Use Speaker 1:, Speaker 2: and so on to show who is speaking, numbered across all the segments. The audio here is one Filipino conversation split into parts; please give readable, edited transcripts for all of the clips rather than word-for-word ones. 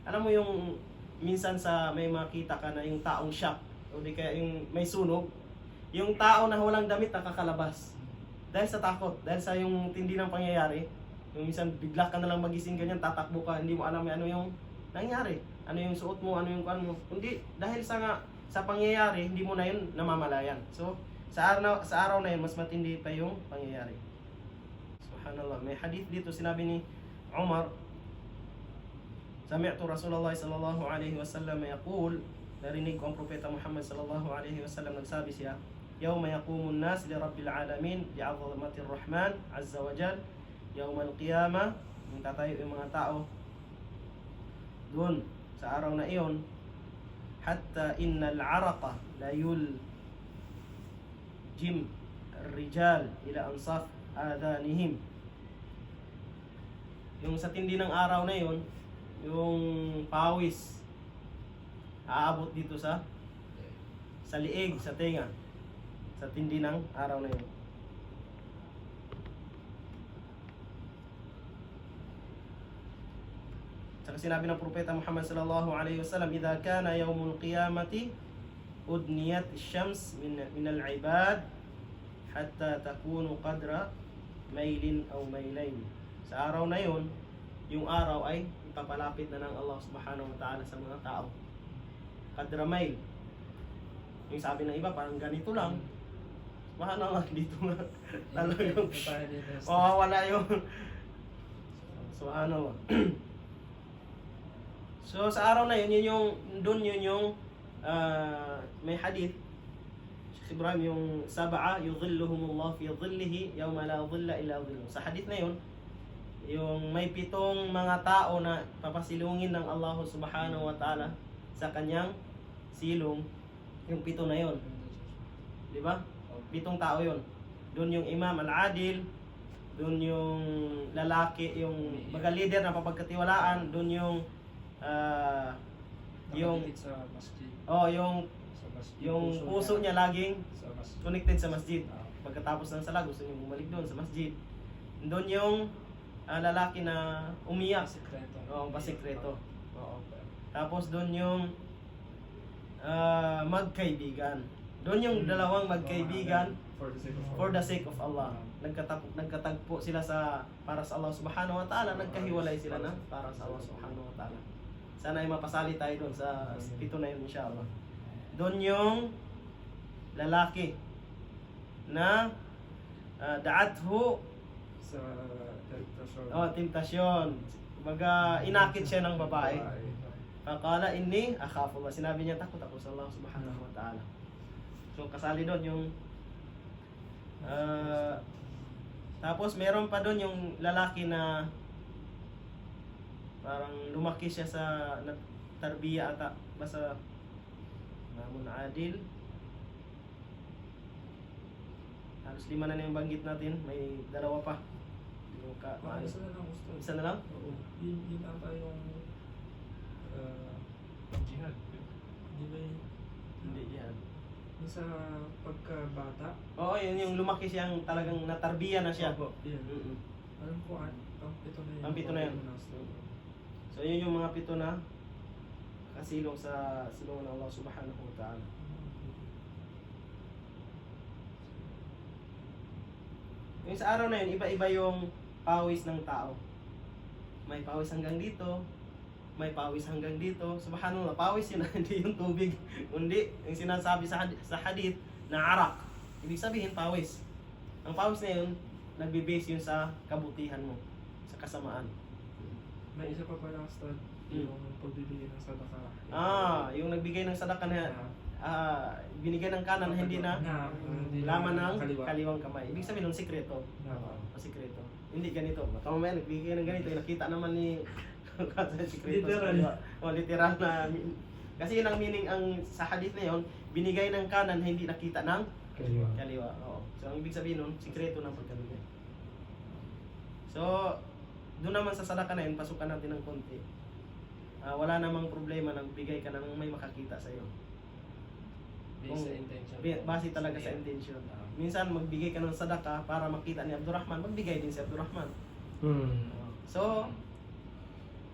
Speaker 1: Alam mo yung minsan sa may makita ka na yung taong shock o di kaya yung may sunog, yung tao na walang damit nakakalabas. Dahil sa takot, dahil sa yung tindi ng pangyayari, yung minsan bigla ka na lang magising ganyan, tatakbo ka, hindi mo alam ano yung nangyari. Ano yung suot mo, ano yung kuan mo. Hindi, dahil sa pangyayari, hindi mo na yun namamalayan. So, sa araw na yun, mas matindi pa yung pangyayari. Subhanallah. May hadith dito, sinabi ni Umar, Sami'tu Rasulullah sallallahu alaihi wasallam yaqul, narinig ko ang propeta Muhammad sallallahu alaihi wasallam nagsabi siya, Yawma yaqumun nas li rabbil alamin bi'azamatir rahman azza wa jal, yawmal qiyamah, yung tatayo yung mga tao doon sa araw na iyon, hatta innal araqa la yul jim rijal ila ansaf adanihim. Yung sa tindi ng araw na iyon, yung pawis aabot dito sa liig, sa tenga, sa tindi ng araw na yun. Saka sinabi ng propeta Muhammad sallallahu alaihi wasallam, "Idza kana yawmul qiyamati udniyat ash-shams min al-ibad hatta takunu qadra mailin aw mailain." Sa araw na yun, yung araw ay ipapalapit na ng Allah subhanahu wa ta'ala sa mga tao. Qadra mail. Yung sabi ng iba, parang ganito lang. Subhanallah, dito nga. Talagang wala yung subhanallah. So sa araw na yun, yun yung may hadith Sheikh Ibrahim, yung sab'a yudhilluhumullah fi dhillihi yawma la dhilla illa dhilluh. Sa hadith na yun, yung may 7 mga tao na papasilungin ng Allah subhanahu wa ta'ala sa kanyang silong, yung 7 na yun. Di ba? 7 tao yun. Doon yung imam al-adil, doon yung lalaki, yung mga leader na papagkatiwalaan, doon yung
Speaker 2: sa masjid.
Speaker 1: Yung puso niya laging
Speaker 2: sa masjid.
Speaker 1: connected sa masjid. Pagkatapos ng sala, gusto niya bumalik doon sa masjid. Doon yung lalaki na umiyak.
Speaker 2: Sikreto.
Speaker 1: Oo, pasikreto.
Speaker 2: Oo.
Speaker 1: Tapos doon yung magkaibigan. Doon yung dalawang magkaibigan for the sake of Allah. Nagkatagpo sila para sa Allah subhanahu wa ta'ala, nagkahiwalay sila na para sa Allah subhanahu wa ta'ala. Sana ay mapasali tayo doon sa 7 na yun inshallah. Doon yung lalaki na da'athu
Speaker 2: Sa tentasyon.
Speaker 1: tentasyon. Baga inakit siya ng babae. Akala inni akhafullah. Sinabi niya, takot ako sa Allah subhanahu wa ta'ala. So kasali doon yung tapos meron pa doon yung lalaki na parang lumaki siya sa tarbiya ata, basta namun adil. Halos 5 na yung banggit natin, may 2 pa. Yung
Speaker 2: Isa na lang gusto.
Speaker 1: isa na lang?
Speaker 2: Oo. Yun ata yung jihad. Di ba yun?
Speaker 1: Hindi yan.
Speaker 2: Yung sa pagkabata.
Speaker 1: Oo, yun yung lumaki siyang talagang natarbiya na siya.
Speaker 2: Opo, yan.
Speaker 1: Mm-mm.
Speaker 2: Alam ko, ang 7 na yun.
Speaker 1: Ang 7 na yun. So yun yung mga 7 na kasilong sa silungan ng Allah subhanahu wa ta'ala. Yung sa araw na yun, iba-iba yung pawis ng tao. May pawis hanggang dito, may pawis hanggang dito. Subhanallah, pawis yun, hindi yung tubig. Kundi, yung sinasabi sa hadith na arak. Ibig sabihin, pawis. Ang pawis na yun, nagbe-base yun sa kabutihan mo, sa kasamaan.
Speaker 2: May isa pa pala Ustad, yung pagbibigay ng sadaka.
Speaker 1: Yung nagbigay ng sadaka na binigay ng kanan, hindi na laman ng kaliwang kamay. Ibig sabihin ng sikreto. Sikreto. Hindi ganito. Mamaya nagbigay ng ganito, nakita naman ni sikreto.
Speaker 2: Literal.
Speaker 1: Literal na. Kasi yun ang meaning sa hadith na yun, binigay ng kanan, hindi nakita ng kaliwa. Oo. So ang ibig sabihin nun, sikreto ng pagkabigay. So, doon naman sa sadaka na yun, pasukan natin ng konti. Wala namang problema nang bigay ka na ng may makakita sa iyo.
Speaker 2: Based sa intention.
Speaker 1: Base talaga sa intention. Minsan magbigay ka ng sadaka para makita ni Abdurrahman, magbigay din si Abdurrahman. So,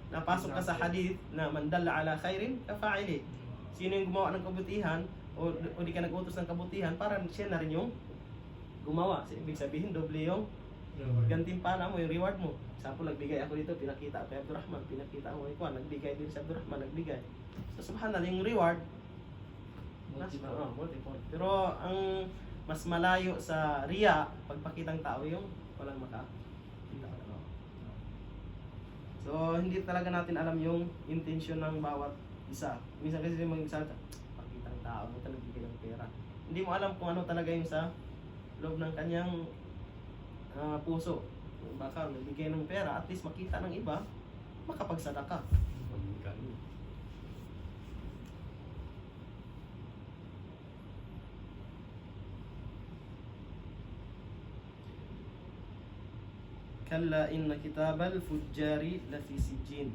Speaker 1: napasok ka sa hadith na man dalla ala khairin kafa'ili. Sino yung gumawa ng kabutihan o di ka nag-utos ng kabutihan, para siya na rin yung gumawa. So, ibig sabihin, doble yung gantimpala mo, yung reward mo. Sample, nagbigay ako dito, pinakita kay Abdurrahman, pinakita ko kay Kwan, nagbigay din sa Abdurrahman, nagbigay. So, subhanallah, yung reward, multiple. Pero ang mas malayo sa riya, pagpakitang tao, yung walang makakita. So, hindi talaga natin alam yung intention ng bawat isa. Minsan kasi mag-isa, pakitang tao, mo talaga nagbigay ng pera. Hindi mo alam kung ano talaga yung sa loob ng kanyang puso. Baka nagbigay ng pera, at least makita ng iba, makapagsadaka. Kalla inna kitabal fujjari lafi sijjin.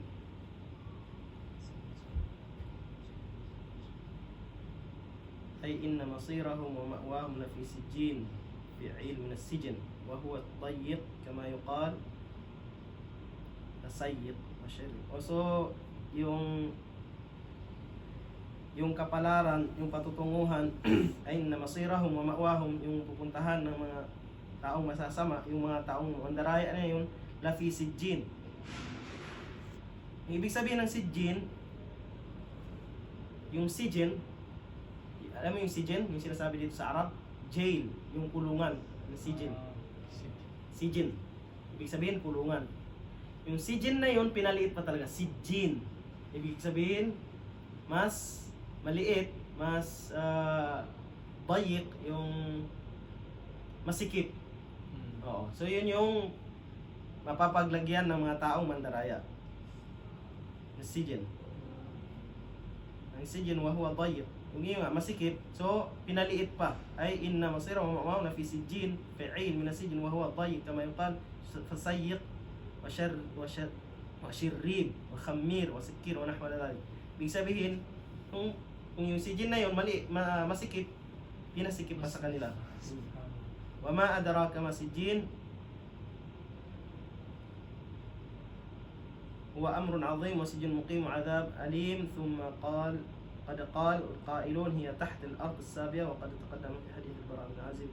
Speaker 1: Ay inna masirahum wa ma'wahum lafi sijjin, fi'il min as-sijn wa huwa at-tayyiq kama yuqal tasayyiq wa syarr. So yung kapalaran, yung patutunguhan ay inna masirahum wa ma'wahum, yung pupuntahan ng mga taong masasama, yung mga taong mandaraya na yun, lafi sijjin. Ibig sabihin ng sijjin, yung sijin, alam mo yung sijin, yung sinasabi dito sa Arab, jail, yung kulungan, yung sijin. Sijin. Ibig sabihin, kulungan. Yung sijin na yun, pinaliit pa talaga, sijjin. Ibig sabihin, mas maliit, mas dayiq, yung masikip. Oo. So yun yung mapapaglagyan ng mga taong mandaraya. Sijin. Ang sijin wa huwa dayiq. Yung nga masikip, so pinaliit pa. Ay inna masira wa ma'aw na fi sijin, fi'il min as-sijin wa huwa dayiq kama yuqal fasayyiq wa shirrib wa khammir wa sikir wa nahwa dhalik. Ibig sabihin, kung yung sijin na yun masikip, pinasikip pa sa kanila. Wa ma adraka ma sijjin huwa amrun 'azim wa sijjun muqim 'adab alim. Thumma qala qad qala qailun hiya taht al-ard as-sabiya wa qad taqaddama fi hadith al-bara' bin azib.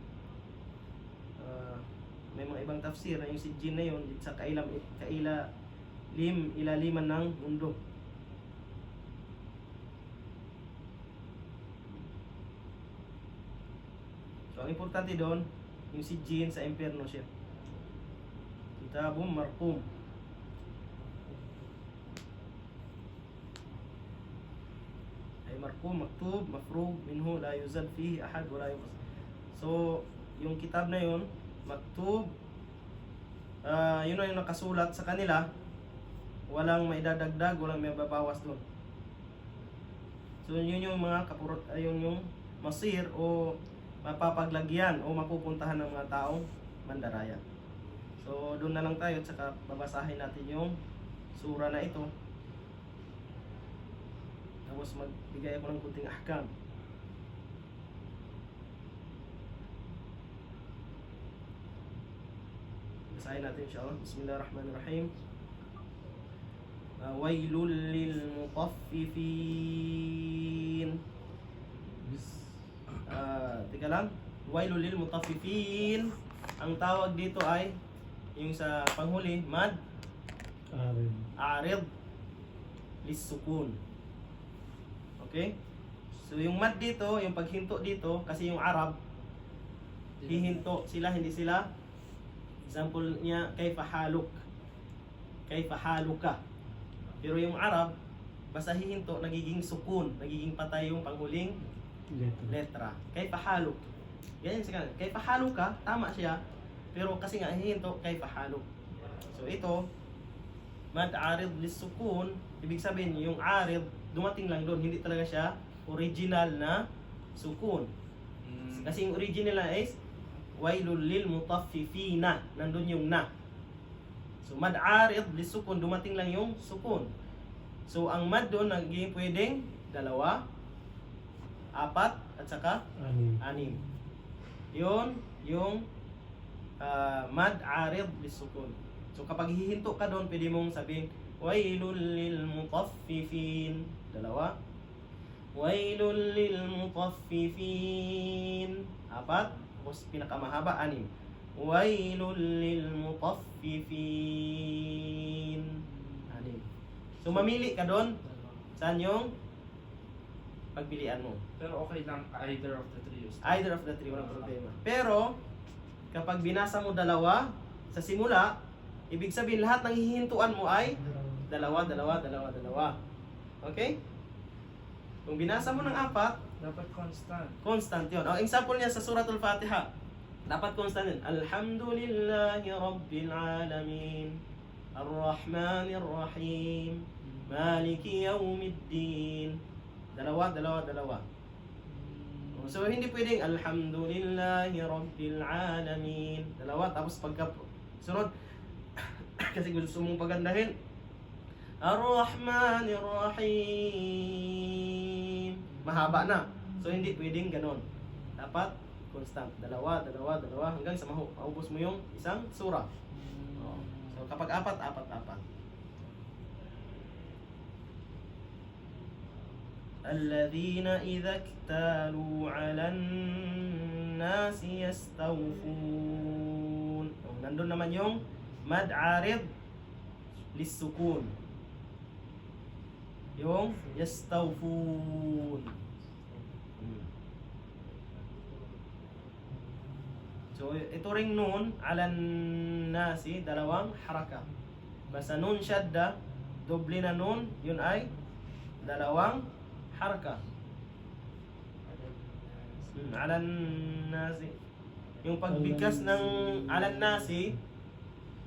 Speaker 1: May mga ibang tafsir na yung sijjin na yun sa ilaliman ng mundo. So ang importante doon, yung sijjin sa impyerno siya. Kitabum marqum. Ay marqum, maktub, mafrug minhu, la yuzad fihi ahad wa la yunqas. So yung kitab na yun, maktub, yun na yung nakasulat sa kanila, walang maidadagdag, walang may babawas doon. So yun yung mga yung masir o mapapaglagyan o mapupuntahan ng mga taong mandaraya. So doon na lang tayo at saka babasahin natin yung sura na ito. Tapos magbigay ako ng kunting ahkam. Basahin natin insyaAllah. Bismillahirrahmanirrahim. Wailul lil mutaffifin. Teka lang. Wailul lil mutaffifin. Ang tawag dito ay yung sa panghuli, mad arid lis-sukun. Okay? So yung mad dito, yung paghinto dito, kasi yung Arab hihinto sila, hindi sila. Example niya, kayfa haluk, kayfa haluka. Pero yung Arab, basta hihinto, nagiging sukun, nagiging patay yung panghuling letra. Kayfa haluk. Ganyan siya. Kayfa haluka, tama siya. Pero kasi nga hihinto, kayfa haluk. So ito, mad arid lis-sukun, ibig sabihin yung arid, dumating lang doon, hindi talaga siya original na sukun. Kasi yung original na is wailul lil mutaffifina, nandun yung na. So mad arid lis-sukun, dumating lang yung sukun. So ang mad doon naging pwedeng 2, 4 at saka 6. Yun yung mad arid lis-sukun. So kapag hihinto ka doon, pwede mong sabihin wailul lil mutaffifin. Dalawa. Wailul lil mutaffifin. Apat. Tapos pinakamahaba, 6. Wailul lil mutaffifin. 6. So mamili ka doon. Saan yung pagpilian mo?
Speaker 2: Pero okay lang either of the three.
Speaker 1: Either of the three, walang problema. Pero, kapag binasa mo dalawa, sa simula, ibig sabihin lahat ng hihintuan mo ay dalawa. Okay? Kung binasa mo ng 4,
Speaker 2: Dapat constant.
Speaker 1: constant yun. O, example niya sa Suratul Fatiha. Dapat constant yun. Alhamdulillahi Rabbil Alamin. Ar-Rahmanir Rahim. Maliki Yawmiddin. Dalawa. So, hindi pwedeng Alhamdulillahi Rabbil Alamin. Dalawa. Tapos pagka sunod, kasi gusto mong pagandahin, Ar-Rahmanir Rahim. Mahaba na. So, hindi pwedeng ganon. Dapat constant. Dalawa. Hanggang sa maubos mo yung isang surah. Oh. So, kapag 4. الذين إذا اكتالوا على الناس يستوفون. Nandun naman yung mad arid lissukun. Yung yastawfun. So ito ring nun alan nasi, dalawang haraka. Basta nun shadda, doble na nun, yun ay dalawang haraka. Alan nasi. Yung pagbigkas ng alan nasi,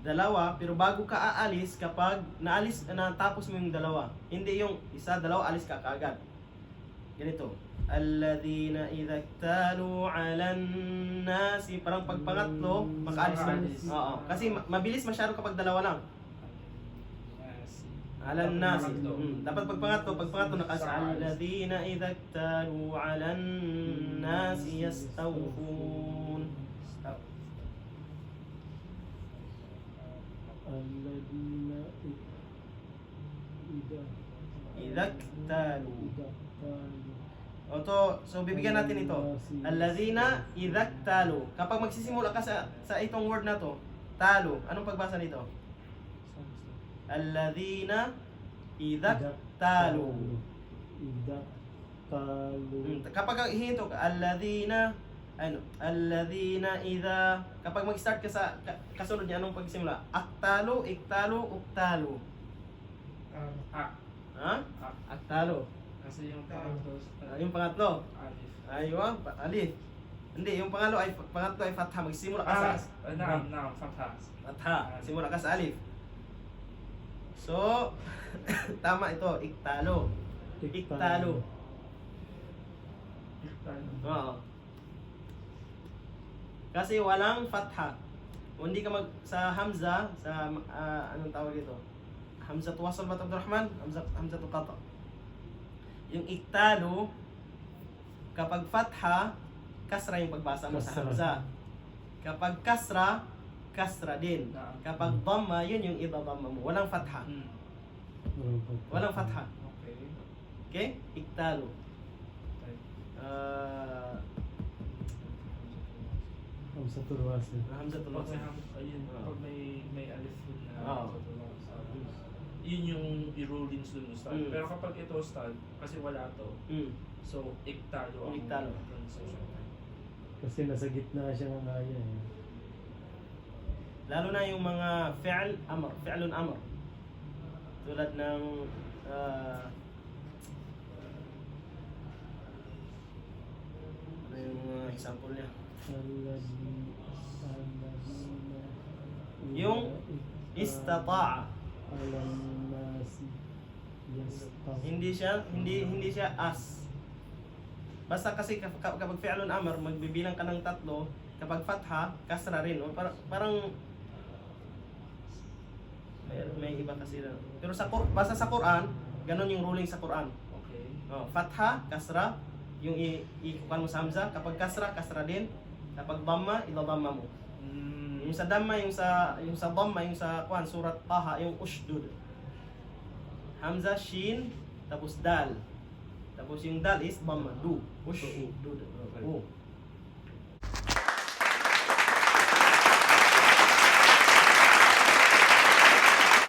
Speaker 1: dalawa, pero bago ka aalis, kapag natapos mo yung dalawa, hindi yung isa, dalawa, alis ka kaagad. Ganito. Alladhina idha iktalu alan nasi. Parang pagpangatlo, makaalis na. Oo. Kasi mabilis masyado kapag dalawa lang. Alan nasi. Dapat pagpangatlo nakasa. Alladhina idha iktalu alan nasi yastawfun.
Speaker 3: Alladhina
Speaker 1: idha iktalu. So bibigyan natin ito. Alladhina idha iktalu. Kapag magsisimula ka sa itong word na to, talo, anong pagbasa nito? Alladhina idha iktalu. Kapag hihinto ka, alladhina idha, kapag mag-start ka sa kasunod niya, anong pagsimula? Aktalu, iktalu, uktalu. Ha? Aktalu.
Speaker 2: Kasi yung pangatlo.
Speaker 1: Yung pangatlo.
Speaker 2: Alif.
Speaker 1: Aywa, alif. Hindi, yung pangatlo ay fatha. Magsimula ka sa
Speaker 2: Naam, fatha.
Speaker 1: fatha. Simula ka sa alif. So, tama ito, iktalu. Iktalu. Oo. Kasi walang fatha. Kung hindi ka sa hamza, sa anong tawag dito? Hamza wasal ba Abdurrahman? Hamza qata. Yung iktalu, kapag fatha, kasra yung pagbasa mo sa hamza. Kapag kasra, kasra din. Kapag dhamma, yun yung idadhamma mo. Walang fatha. Walang fatha.
Speaker 2: Okay.
Speaker 1: Okay? Iktalu.
Speaker 3: Hamzatul wasl.
Speaker 1: Hamzatul
Speaker 2: Pag
Speaker 1: wasl.
Speaker 2: pag may alif na
Speaker 1: Oo.
Speaker 2: yun yung i-rulings dun Ustad.
Speaker 1: Mm.
Speaker 2: Pero kapag ito Ustad, kasi wala to, so iktalo ang
Speaker 1: Iktalo.
Speaker 2: pronunciation.
Speaker 3: Kasi nasa gitna siya ng aya eh.
Speaker 1: Lalo na yung mga fi'lun amr. Tulad ng ano yung example niya? Yung istata'a. Hindi siya as. Basta kasi kapag fi'lun amr, magbibilang ka ng 3, kapag fatha, kasra rin. O, parang may iba kasi na. Pero basta sa Quran, ganun yung ruling sa Quran.
Speaker 2: Okay.
Speaker 1: Fatha, kasra, yung ikukan mo sa hamza. Kapag kasra, kasra din. Kapag dhamma, idadhamma mo. Yung sa dhamma, yung sa dhamma, yung sa surat Taha, yung ushdud. Hamzah, shin, tapos dal. Tapos yung dal is dhamma, du. Ush.
Speaker 2: Oo.
Speaker 1: Du.
Speaker 2: Okay.
Speaker 1: Oh.